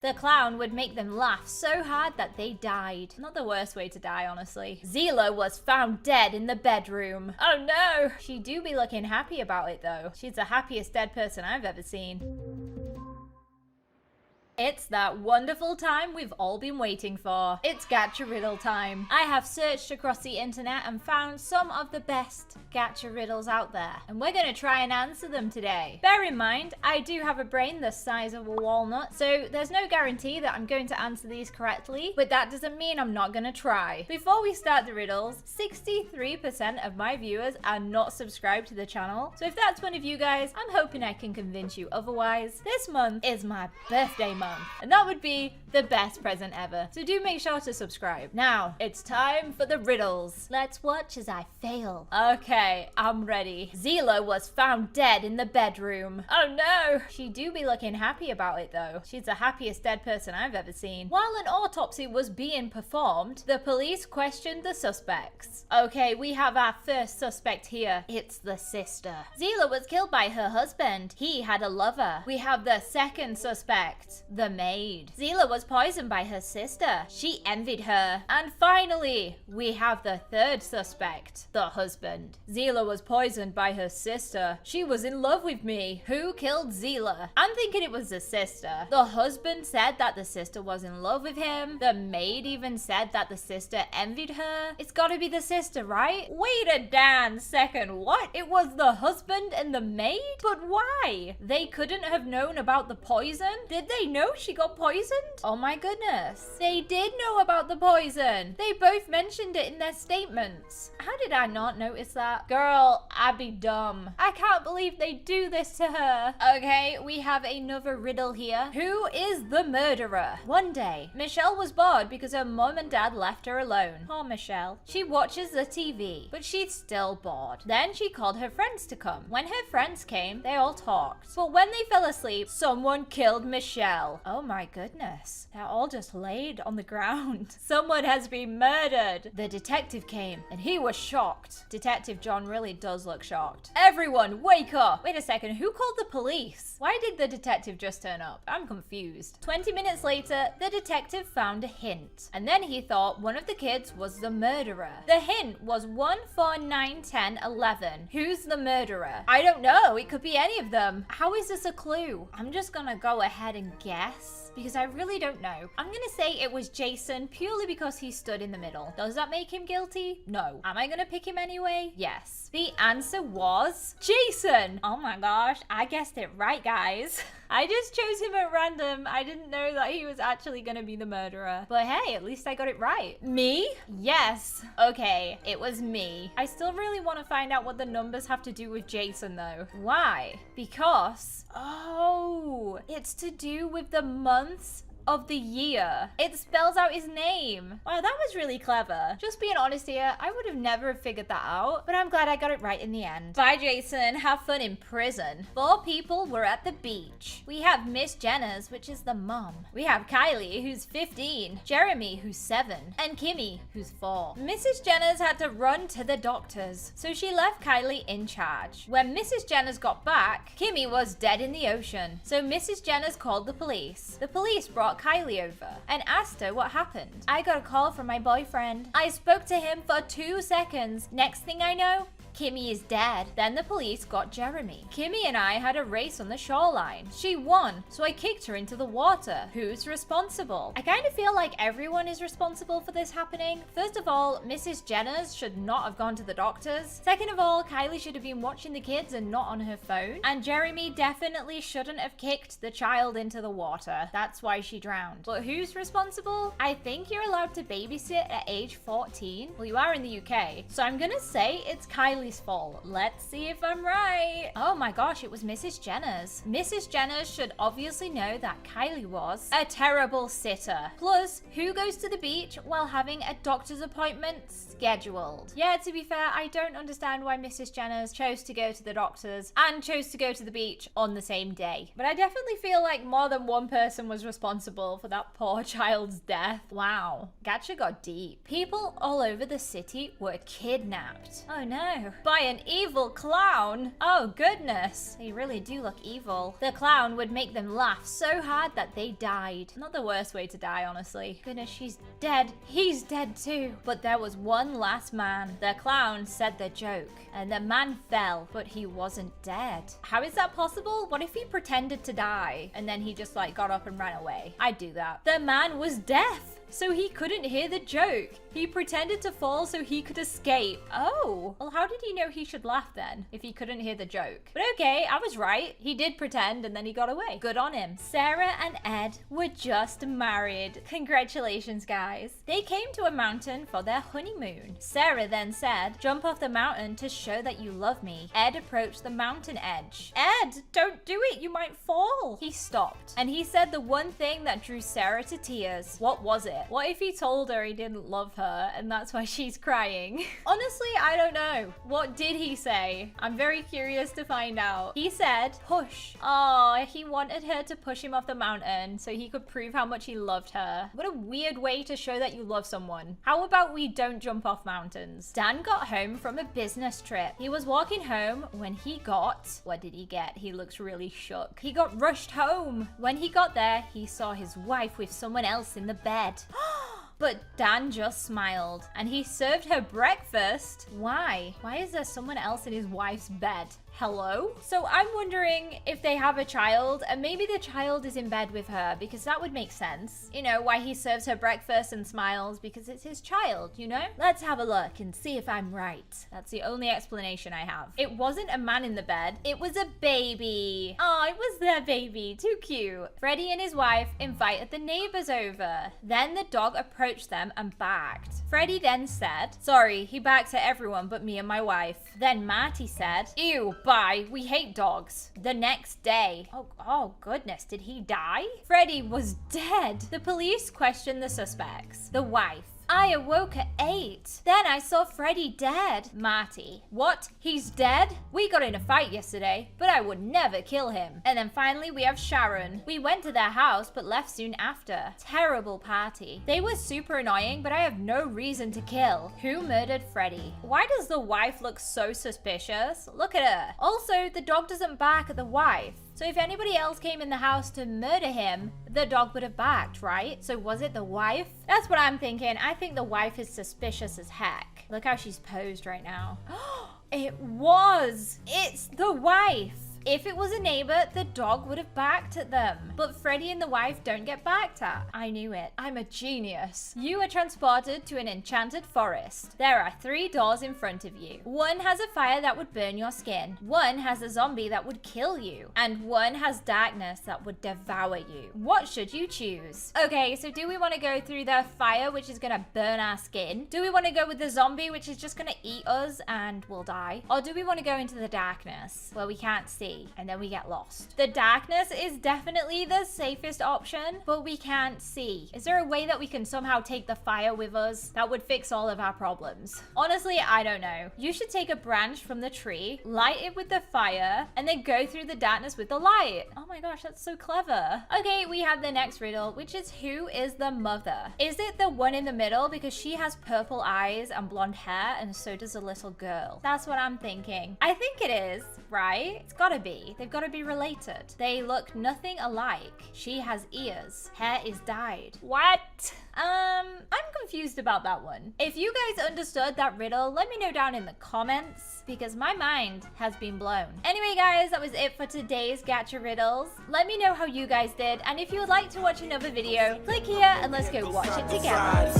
The clown would make them laugh so hard that they died. Not the worst way to die, honestly. Zila was found dead in the bedroom. Oh no! She do be looking happy about it though. She's the happiest dead person I've ever seen. It's that wonderful time we've all been waiting for. It's Gacha Riddle time. I have searched across the internet and found some of the best Gacha Riddles out there, and we're gonna try and answer them today. Bear in mind, I do have a brain the size of a walnut, so there's no guarantee that I'm going to answer these correctly, but that doesn't mean I'm not gonna try. Before we start the riddles, 63% of my viewers are not subscribed to the channel, so if that's one of you guys, I'm hoping I can convince you otherwise. This month is my birthday month, and that would be the best present ever. So do make sure to subscribe. Now, it's time for the riddles. Let's watch as I fail. Okay, I'm ready. Zila was found dead in the bedroom. Oh no! She do be looking happy about it though. She's the happiest dead person I've ever seen. While an autopsy was being performed, the police questioned the suspects. Okay, we have our first suspect here. It's the sister. Zila was killed by her husband. He had a lover. We have the second suspect, the maid. Zila was poisoned by her sister. She envied her. And finally, we have the third suspect, the husband. Zila was poisoned by her sister. She was in love with me. Who killed Zila? I'm thinking it was the sister. The husband said that the sister was in love with him. The maid even said that the sister envied her. It's gotta be the sister, right? Wait a damn second. What? It was the husband and the maid? But why? They couldn't have known about the poison? Did they know she got poisoned? Oh my goodness. They did know about the poison. They both mentioned it in their statements. How did I not notice that? Girl, I'd be dumb. I can't believe they do this to her. Okay, we have another riddle here. Who is the murderer? One day, Michelle was bored because her mom and dad left her alone. Poor Michelle. She watches the TV, but she's still bored. Then she called her friends to come. When her friends came, they all talked. But when they fell asleep, someone killed Michelle. Oh my goodness. They're all just laid on the ground. Someone has been murdered. The detective came and he was shocked. Detective John really does look shocked. Everyone, wake up. Wait a second, who called the police? Why did the detective just turn up? I'm confused. 20 minutes later, the detective found a hint. And then he thought one of the kids was the murderer. The hint was 1, 4, 9, 10, 11. Who's the murderer? I don't know. It could be any of them. How is this a clue? I'm just gonna go ahead and guess, because I really don't know. I'm gonna say it was Jason purely because he stood in the middle. Does that make him guilty? No. Am I gonna pick him anyway? Yes. The answer was Jason. Oh my gosh, I guessed it right, guys. I just chose him at random. I didn't know that he was actually gonna be the murderer. But hey, at least I got it right. Me? Yes. Okay, it was me. I still really want to find out what the numbers have to do with Jason though. Why? Because, oh, it's to do with the months of the year. It spells out his name. Wow, that was really clever. Just being honest here, I would have never figured that out, but I'm glad I got it right in the end. Bye, Jason. Have fun in prison. 4 people were at the beach. We have Miss Jenner's, which is the mom. We have Kylie, who's 15, Jeremy, who's 7, and Kimmy, who's 4. Mrs. Jenner's had to run to the doctors, so she left Kylie in charge. When Mrs. Jenner's got back, Kimmy was dead in the ocean, so Mrs. Jenner's called the police. The police brought Kylie over and asked her what happened. I got a call from my boyfriend. I spoke to him for 2 seconds. Next thing I know, Kimmy is dead. Then the police got Jeremy. Kimmy and I had a race on the shoreline. She won, so I kicked her into the water. Who's responsible? I kind of feel like everyone is responsible for this happening. First of all, Mrs. Jenner's should not have gone to the doctors. Second of all, Kylie should have been watching the kids and not on her phone. And Jeremy definitely shouldn't have kicked the child into the water. That's why she drowned. But who's responsible? I think you're allowed to babysit at age 14. Well, you are in the UK. So I'm gonna say it's Kylie's fault. Let's see if I'm right. Oh my gosh, it was Mrs. Jenner's. Mrs. Jenner's should obviously know that Kylie was a terrible sitter. Plus, who goes to the beach while having a doctor's appointment scheduled? Yeah, to be fair, I don't understand why Mrs. Jenner's chose to go to the doctors and chose to go to the beach on the same day. But I definitely feel like more than one person was responsible for that poor child's death. Wow. Gacha got deep. People all over the city were kidnapped. Oh no. by an evil clown. Oh goodness, they really do look evil. The clown would make them laugh so hard that they died. Not the worst way to die, honestly. Goodness, she's dead. He's dead too. But there was one last man. The clown said the joke and the man fell, but he wasn't dead. How is that possible? What if he pretended to die and then he just like got up and ran away? I'd do that. The man was deaf, so he couldn't hear the joke. He pretended to fall so he could escape. Oh, well, how did he know he should laugh then if he couldn't hear the joke? But okay, I was right. He did pretend and then he got away. Good on him. Sarah and Ed were just married. Congratulations, guys. They came to a mountain for their honeymoon. Sarah then said, "Jump off the mountain to show that you love me." Ed approached the mountain edge. "Ed, don't do it. You might fall." He stopped and he said the one thing that drew Sarah to tears. What was it? What if he told her he didn't love her and that's why she's crying? Honestly, I don't know. What did he say? I'm very curious to find out. He said, push. Oh, he wanted her to push him off the mountain so he could prove how much he loved her. What a weird way to show that you love someone. How about we don't jump off mountains? Dan got home from a business trip. He was walking home when he got... What did he get? He looks really shook. He got rushed home. When he got there, he saw his wife with someone else in the bed. But Dan just smiled and he served her breakfast. Why? Why is there someone else in his wife's bed? Hello? So I'm wondering if they have a child and maybe the child is in bed with her, because that would make sense. You know, why he serves her breakfast and smiles, because it's his child, you know? Let's have a look and see if I'm right. That's the only explanation I have. It wasn't a man in the bed. It was a baby. Oh, it was their baby. Too cute. Freddie and his wife invited the neighbors over. Then the dog approached them and barked. Freddie then said, "Sorry, he barks at everyone but me and my wife." Then Marty said, "Ew, bye, we hate dogs." The next day, oh goodness, did he die? Freddie was dead. The police questioned the suspects. The wife, "I awoke at 8. Then I saw Freddie dead." Marty, "What? He's dead? We got in a fight yesterday, but I would never kill him." And then finally we have Sharon. "We went to their house but left soon after. Terrible party. They were super annoying, but I have no reason to kill." Who murdered Freddie? Why does the wife look so suspicious? Look at her. Also, the dog doesn't bark at the wife. So if anybody else came in the house to murder him, the dog would have barked, right? So was it the wife? That's what I'm thinking. I think the wife is suspicious as heck. Look how she's posed right now. It was! It's the wife! If it was a neighbor, the dog would have barked at them. But Freddie and the wife don't get barked at. I knew it. I'm a genius. You are transported to an enchanted forest. There are 3 doors in front of you. One has a fire that would burn your skin. One has a zombie that would kill you. And one has darkness that would devour you. What should you choose? Okay, so do we want to go through the fire, which is going to burn our skin? Do we want to go with the zombie, which is just going to eat us and we'll die? Or do we want to go into the darkness where we can't see and then we get lost? The darkness is definitely the safest option, but we can't see. Is there a way that we can somehow take the fire with us that would fix all of our problems? Honestly, I don't know. You should take a branch from the tree, light it with the fire, and then go through the darkness with the light. Oh my gosh, that's so clever. Okay, we have the next riddle, which is, who is the mother? Is it the one in the middle, because she has purple eyes and blonde hair, and so does a little girl? That's what I'm thinking. I think it is, right? It's gotta be. They've got to be related. They look nothing alike. She has ears. Hair is dyed. What? I'm confused about that one. If you guys understood that riddle, let me know down in the comments, because my mind has been blown. Anyway, guys, that was it for today's Gacha Riddles. Let me know how you guys did, and if you would like to watch another video, click here and let's go watch it together.